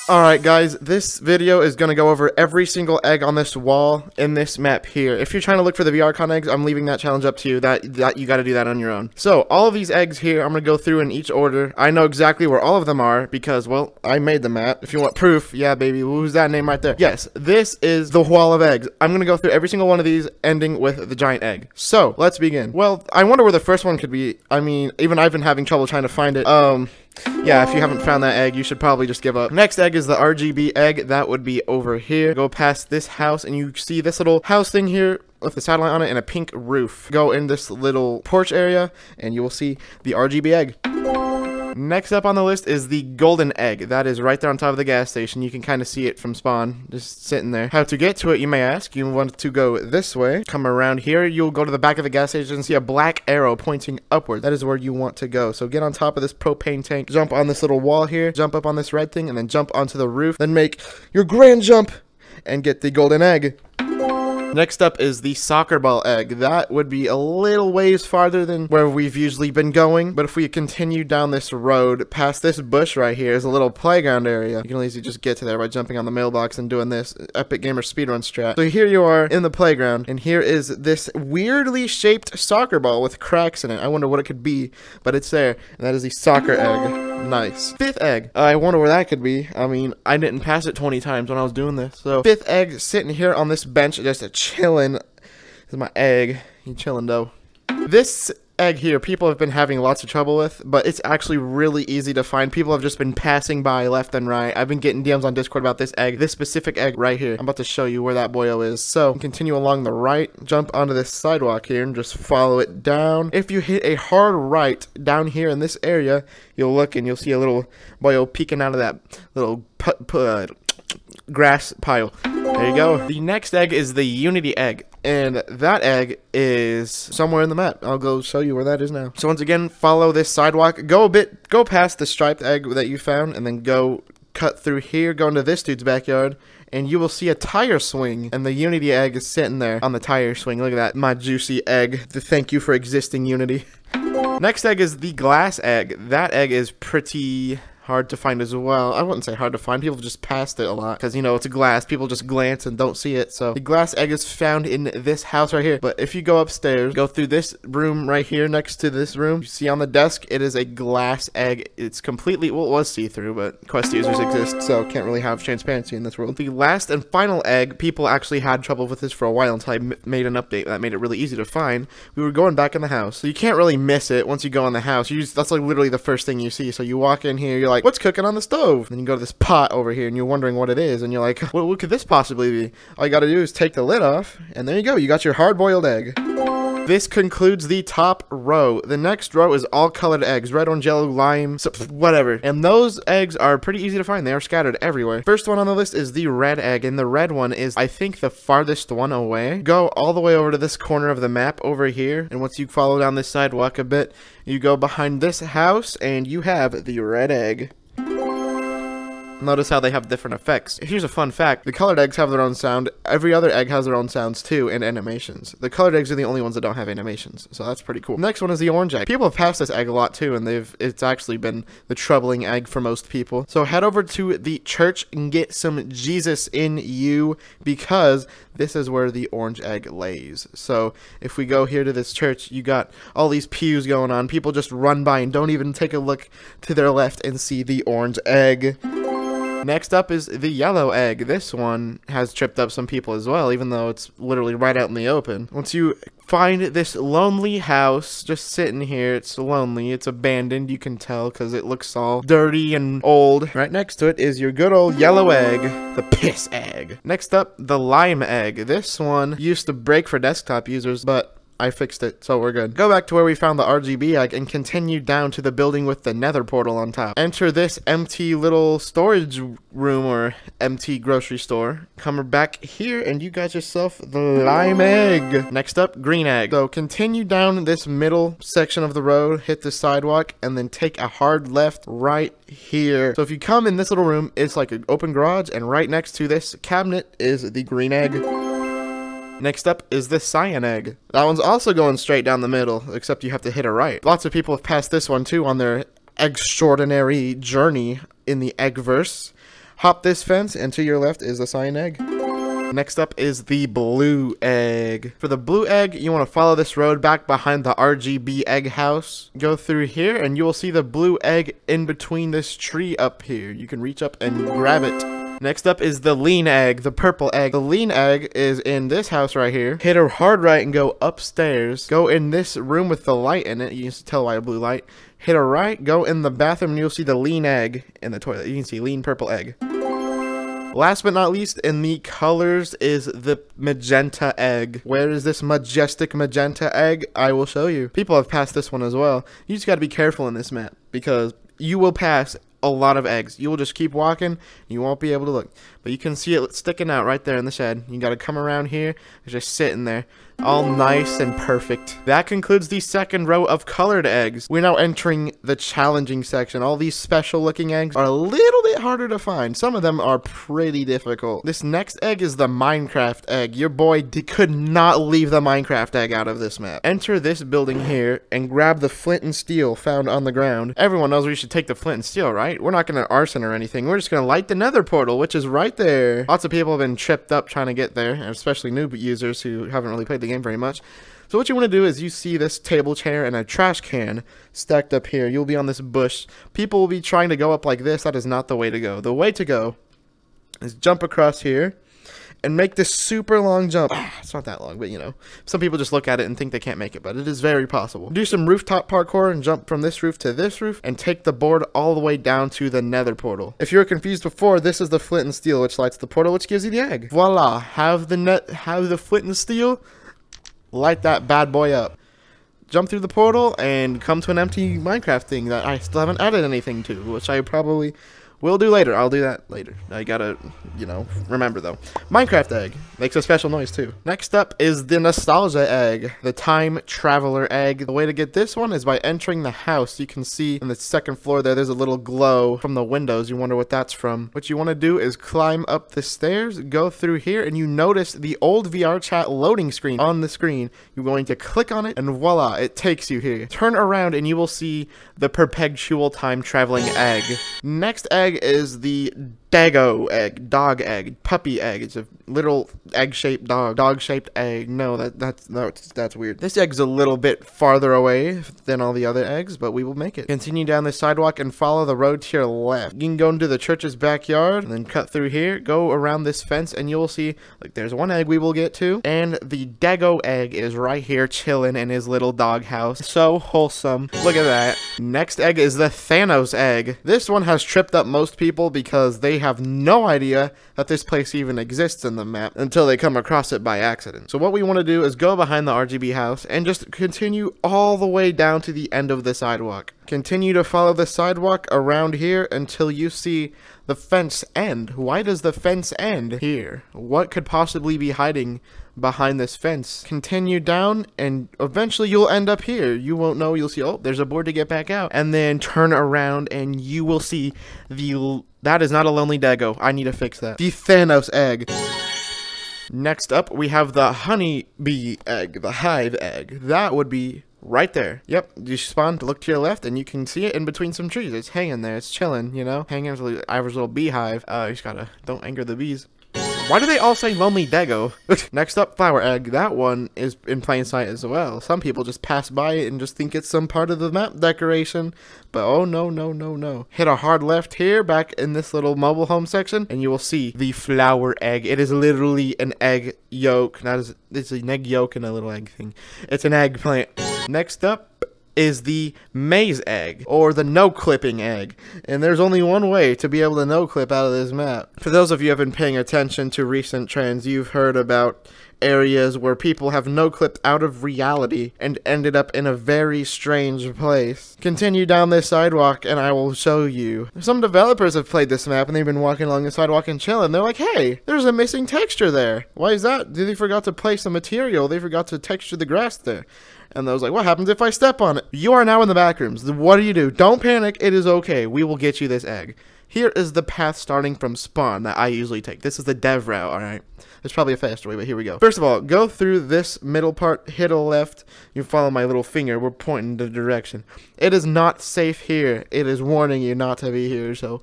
Alright guys, this video is going to go over every single egg on this wall in this map here. If you're trying to look for the VRCon eggs, I'm leaving that challenge up to you. That you got to do that on your own. So, all of these eggs here, I'm going to go through in each order. I know exactly where all of them are because, well, I made the map. If you want proof, yeah baby, who's that name right there? Yes, this is the wall of eggs. I'm going to go through every single one of these, ending with the giant egg. So, let's begin. Well, I wonder where the first one could be. I mean, even I've been having trouble trying to find it. Yeah, if you haven't found that egg, you should probably just give up. Next egg is the RGB egg. That would be over here. Go past this house, and you see this little house thing here with the satellite on it and a pink roof. Go in this little porch area, and you will see the RGB egg. Next up on the list is the golden egg. That is right there on top of the gas station. You can kind of see it from spawn, just sitting there. How to get to it, you may ask. You want to go this way. Come around here. You'll go to the back of the gas station and see a black arrow pointing upward. That is where you want to go. So get on top of this propane tank. Jump on this little wall here. Jump up on this red thing and then jump onto the roof. Then make your grand jump and get the golden egg. Next up is the soccer ball egg. That would be a little ways farther than where we've usually been going, but if we continue down this road, past this bush right here is a little playground area. You can easily just get to there by jumping on the mailbox and doing this Epic Gamer speedrun strat. So here you are in the playground, and here is this weirdly shaped soccer ball with cracks in it. I wonder what it could be, but it's there, and that is the soccer egg. Nice. Fifth egg. I wonder where that could be. I mean, I didn't pass it 20 times when I was doing this. So, fifth egg sitting here on this bench, just chilling. This is my egg. He chilling though. This egg here, people have been having lots of trouble with, but it's actually really easy to find. People have just been passing by left and right. I've been getting DMs on Discord about this egg, this specific egg right here. I'm about to show you where that boyo is. So, continue along the right, jump onto this sidewalk here, and just follow it down. If you hit a hard right down here in this area, you'll look and you'll see a little boyo peeking out of that little grass pile. There you go. The next egg is the Unity Egg, and that egg is somewhere in the map. I'll go show you where that is now. So once again, follow this sidewalk, go past the striped egg that you found, and then go cut through here, go into this dude's backyard, and you will see a tire swing, and the Unity Egg is sitting there on the tire swing. Look at that, my juicy egg. Thank you for existing, Unity. Next egg is the glass egg. That egg is pretty hard to find as well. I wouldn't say hard to find. People just passed it a lot because, you know, it's a glass. People just glance and don't see it. So the glass egg is found in this house right here. But if you go upstairs, go through this room right here next to this room, you see on the desk, it is a glass egg. It's completely, well, it was see-through, but Quest users exist, so can't really have transparency in this world. The last and final egg, people actually had trouble with this for a while until I made an update that made it really easy to find. We were going back in the house, so you can't really miss it once you go in the house. That's like literally the first thing you see. So you walk in here, you're like, what's cooking on the stove? Then you go to this pot over here and you're wondering what it is, and you're like, what could this possibly be? All you gotta do is take the lid off, and there you go, you got your hard-boiled egg. This concludes the top row. The next row is all colored eggs, red, orange, yellow, lime, so whatever. And those eggs are pretty easy to find. They are scattered everywhere. First one on the list is the red egg, and the red one is, I think, the farthest one away. Go all the way over to this corner of the map over here, and once you follow down this sidewalk a bit, you go behind this house, and you have the red egg. Notice how they have different effects. Here's a fun fact. The colored eggs have their own sound. Every other egg has their own sounds too, and animations. The colored eggs are the only ones that don't have animations, so that's pretty cool. Next one is the orange egg. People have passed this egg a lot too, and it's actually been the troubling egg for most people. So head over to the church and get some Jesus in you, because this is where the orange egg lays. So if we go here to this church, you got all these pews going on. People just run by and don't even take a look to their left and see the orange egg. Next up is the yellow egg. This one has tripped up some people as well, even though it's literally right out in the open. Once you find this lonely house, just sitting here, it's lonely, it's abandoned, you can tell because it looks all dirty and old. Right next to it is your good old yellow egg, the piss egg. Next up, the lime egg. This one used to break for desktop users, but I fixed it, so we're good. Go back to where we found the RGB egg and continue down to the building with the nether portal on top. Enter this empty little storage room or empty grocery store. Come back here and you got yourself the lime egg. Next up, green egg. So continue down this middle section of the road, hit the sidewalk, and then take a hard left right here. So if you come in this little room, it's like an open garage, and right next to this cabinet is the green egg. Next up is the Cyan Egg. That one's also going straight down the middle, except you have to hit a right. Lots of people have passed this one too on their extraordinary journey in the Eggverse. Hop this fence, and to your left is the Cyan Egg. Next up is the blue egg. For the blue egg, you want to follow this road back behind the RGB egg house. Go through here, and you will see the blue egg in between this tree up here. You can reach up and grab it. Next up is the lean egg, the purple egg. The lean egg is in this house right here. Hit a hard right and go upstairs. Go in this room with the light in it. You can tell why a blue light. Hit a right, go in the bathroom, and you'll see the lean egg in the toilet. You can see lean purple egg. Last but not least, in the colors is the magenta egg. Where is this majestic magenta egg? I will show you. People have passed this one as well. You just got to be careful in this map because you will pass a lot of eggs. You will just keep walking. You won't be able to look. But you can see it sticking out right there in the shed. You got to come around here. It's just sitting there. All nice and perfect. That concludes the second row of colored eggs. We're now entering the challenging section. All these special looking eggs are a little bit harder to find. Some of them are pretty difficult. This next egg is the Minecraft egg. Your boy could not leave the Minecraft egg out of this map. Enter this building here and grab the flint and steel found on the ground. Everyone knows we should take the flint and steel, right? We're not going to arson or anything. We're just going to light the nether portal, which is right there. Lots of people have been tripped up trying to get there, especially noob users who haven't really played the game very much. So what you want to do is you see this table chair and a trash can stacked up here. You'll be on this bush. People will be trying to go up like this. That is not the way to go. The way to go is jump across here and make this super long jump. It's not that long, but you know, some people just look at it and think they can't make it, but it is very possible. Do some rooftop parkour and jump from this roof to this roof and take the board all the way down to the nether portal. If you were confused before, this is the flint and steel, which lights the portal, which gives you the egg. Voila, have the flint and steel, light that bad boy up. Jump through the portal and come to an empty Minecraft thing that I still haven't added anything to, which I probably will do later. I'll do that later. I gotta, you know, remember though. Minecraft egg makes a special noise too. Next up is the nostalgia egg, the time traveler egg. The way to get this one is by entering the house. You can see on the second floor there's a little glow from the windows. You wonder what that's from. What you want to do is climb up the stairs, go through here, and you notice the old VRChat loading screen on the screen. You're going to click on it, and voila, it takes you here. Turn around and you will see the perpetual time traveling egg. Next egg is the Daggo Egg, dog egg, puppy egg. It's a little egg-shaped dog-shaped egg. No, that's weird. This egg's a little bit farther away than all the other eggs, but we will make it. Continue down the sidewalk and follow the road to your left. You can go into the church's backyard and then cut through here, go around this fence, and you'll see, like, there's one egg we will get to, and the Daggo Egg is right here chilling in his little dog house. So wholesome. Look at that. Next egg is the Thanos Egg. This one has tripped up most people because they have no idea that this place even exists in the map until they come across it by accident. So what we want to do is go behind the RGB house and just continue all the way down to the end of the sidewalk. Continue to follow the sidewalk around here until you see the fence end. Why does the fence end here? What could possibly be hiding behind this fence? Continue down and eventually you'll end up here. You won't know. You'll see, oh, there's a board to get back out. And then turn around and you will see that is not a lonely Daggo. I need to fix that. The Thanos Egg. Next up, we have the honeybee egg, the hive egg. That would be right there. Yep, you spawn to look to your left and you can see it in between some trees. It's hanging there. It's chilling, you know, hanging with the average little beehive. You just gotta, don't anger the bees. Why do they all say lonely Daggo? Next up, flower egg. That one is in plain sight as well. Some people just pass by it and just think it's some part of the map decoration. But oh no, no, no, no. Hit a hard left here, back in this little mobile home section, and you will see the flower egg. It is literally an egg yolk. It's an egg yolk and a little egg thing. It's an eggplant. Next up is the Maize Egg, or the no-clipping egg. And there's only one way to be able to no-clip out of this map. For those of you who have been paying attention to recent trends, you've heard about areas where people have no-clipped out of reality and ended up in a very strange place. Continue down this sidewalk and I will show you. Some developers have played this map and they've been walking along the sidewalk and chilling. They're like, hey, there's a missing texture there. Why is that? They forgot to place a material. They forgot to texture the grass there. And I was like, what happens if I step on it? You are now in the back rooms. What do you do? Don't panic. It is okay. We will get you this egg. Here is the path starting from spawn that I usually take. This is the dev route, alright? There's probably a faster way, but here we go. First of all, go through this middle part, hit a left. You follow my little finger. We're pointing the direction. It is not safe here. It is warning you not to be here, so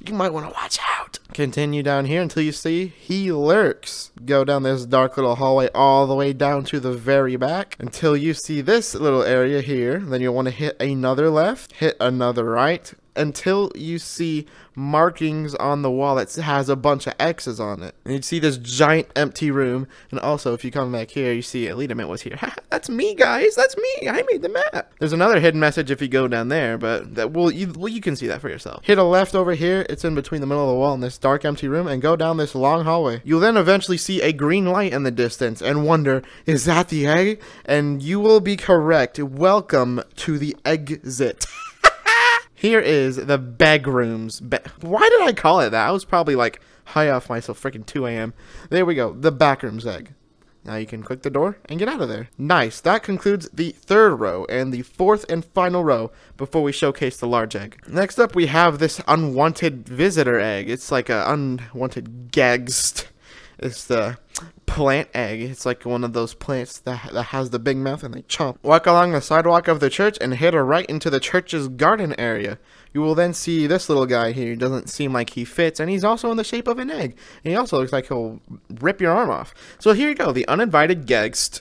you might want to watch out. Continue down here until you see he lurks. Go down this dark little hallway all the way down to the very back until you see this little area here. Then you'll want to hit another left, hit another right, until you see markings on the wall that has a bunch of X's on it. And you see this giant empty room. And also, if you come back here, you see Elitament was here. That's me, guys. That's me. I made the map. There's another hidden message if you go down there, but that you can see that for yourself. Hit a left over here. It's in between the middle of the wall in this dark empty room, and go down this long hallway. You'll then eventually see a green light in the distance and wonder, is that the egg? And you will be correct. Welcome to the exit. Here is the bag rooms. Why did I call it that? I was probably like high off myself, freaking 2 a.m. There we go, the back rooms egg. Now you can click the door and get out of there. Nice, that concludes the 3rd row and the 4th and final row before we showcase the large egg. Next up we have this unwanted visitor egg. It's like a unwanted gagst. It's the plant egg. It's like one of those plants that has the big mouth and they chomp. Walk along the sidewalk of the church and hit a right into the church's garden area. You will then see this little guy here. He doesn't seem like he fits, and he's also in the shape of an egg. And he also looks like he'll rip your arm off. So here you go, the uninvited gagst.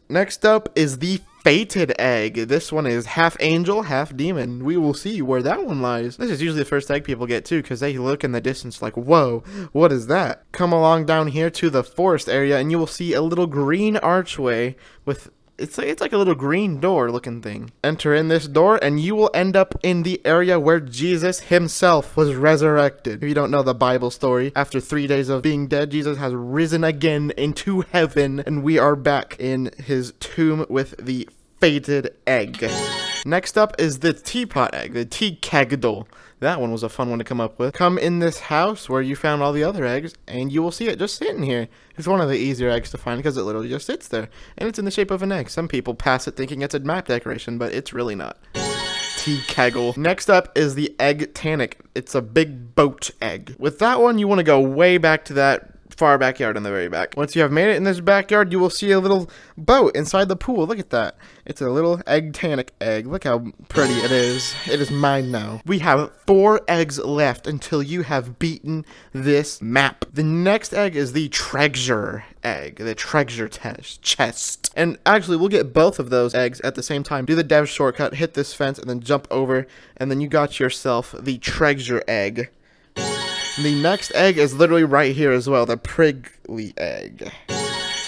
Next up is the fated egg. This one is half angel, half demon. We will see where that one lies. This is usually the first egg people get too, because they look in the distance like, whoa, what is that? Come along down here to the forest area, and you will see a little green archway with it's like a little green door looking thing. Enter in this door and you will end up in the area where Jesus himself was resurrected. If you don't know the Bible story, after 3 days of being dead, Jesus has risen again into heaven, and we are back in his tomb with the fated egg. Next up is the Teapot Egg, the tea kegdle. That one was a fun one to come up with. Come in this house where you found all the other eggs, and you will see it just sitting here. It's one of the easier eggs to find because it literally just sits there, and it's in the shape of an egg. Some people pass it thinking it's a map decoration, but it's really not. Tea keggle. Next up is the egg Tannic. It's a big boat egg. With that one, you want to go way back to that far backyard in the very back. Once you have made it in this backyard, you will see a little boat inside the pool. Look at that. It's a little egg Tannic egg. Look how pretty it is. It is mine now. We have 4 eggs left until you have beaten this map. The next egg is the treasure egg, the treasure chest. And actually, we'll get both of those eggs at the same time. Do the dev shortcut, hit this fence, and then jump over, and then you got yourself the treasure egg. The next egg is literally right here as well, the prickly egg.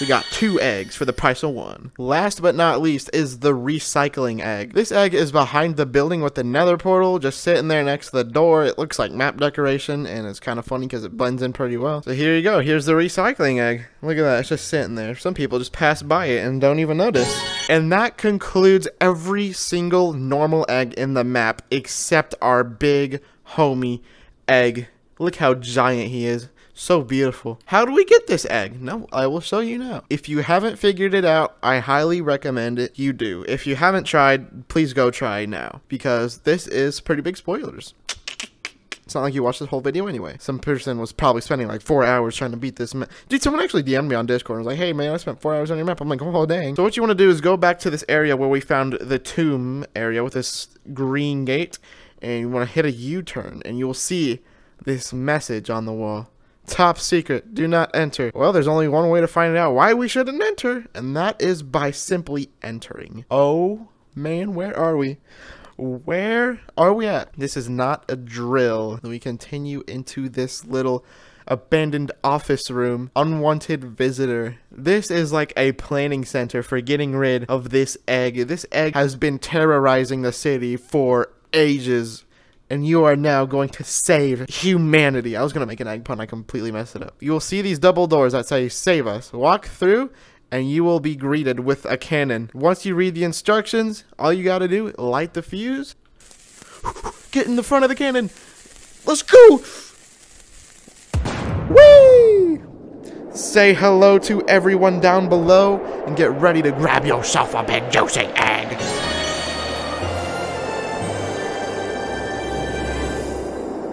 We got 2 eggs for the price of 1. Last but not least is the recycling egg. This egg is behind the building with the nether portal, just sitting there next to the door. It looks like map decoration, and it's kind of funny because it blends in pretty well. So here you go. Here's the recycling egg. Look at that. It's just sitting there. Some people just pass by it and don't even notice. And that concludes every single normal egg in the map except our big Homey Egg. Look how giant he is. So beautiful. How do we get this egg? No, I will show you now. If you haven't figured it out, I highly recommend it you do. If you haven't tried, please go try now, because this is pretty big spoilers. It's not like you watched this whole video anyway. Some person was probably spending like 4 hours trying to beat this map. Dude, someone actually DM'd me on Discord and was like, hey man, I spent 4 hours on your map. I'm like, oh dang. So what you want to do is go back to this area where we found the tomb area with this green gate, and you want to hit a U-turn, and you will see this message on the wall. Top secret, do not enter. Well, there's only one way to find out why we shouldn't enter, and that is by simply entering. Oh man, where are we? Where are we at? This is not a drill. We continue into this little abandoned office room. Unwanted visitor. This is like a planning center for getting rid of this egg. This egg has been terrorizing the city for ages, and you are now going to save humanity. I was going to make an egg pun. I completely messed it up. You will see these double doors that say save us. Walk through and you will be greeted with a cannon. Once you read the instructions, all you got to do, light the fuse. Get in the front of the cannon. Let's go. Whee! Say hello to everyone down below and get ready to grab yourself a big juicy egg.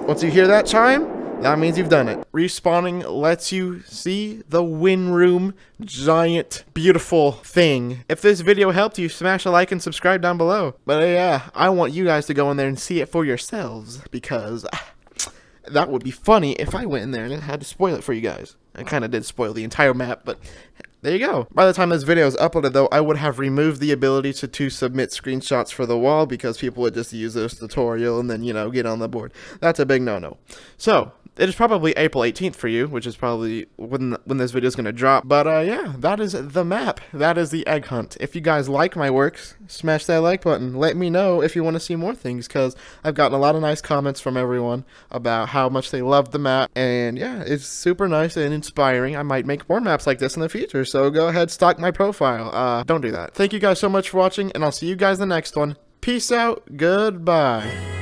Once you hear that chime, that means you've done it. Respawning lets you see the win room giant beautiful thing. If this video helped you, smash a like and subscribe down below. But yeah, I want you guys to go in there and see it for yourselves, because That would be funny if I went in there and had to spoil it for you guys. I kind of did spoil the entire map, but there you go. By the time this video is uploaded, though, I would have removed the ability to submit screenshots for the wall because people would just use this tutorial and then, you know, get on the board. That's a big no-no. So, it is probably April 18th for you, which is probably when this video is going to drop. But, yeah, that is the map. That is the egg hunt. If you guys like my works, smash that like button. Let me know if you want to see more things, because I've gotten a lot of nice comments from everyone about how much they love the map. And, yeah, it's super nice and inspiring. I might make more maps like this in the future, so go ahead, stalk my profile. Don't do that. Thank you guys so much for watching, and I'll see you guys in the next one. Peace out. Goodbye.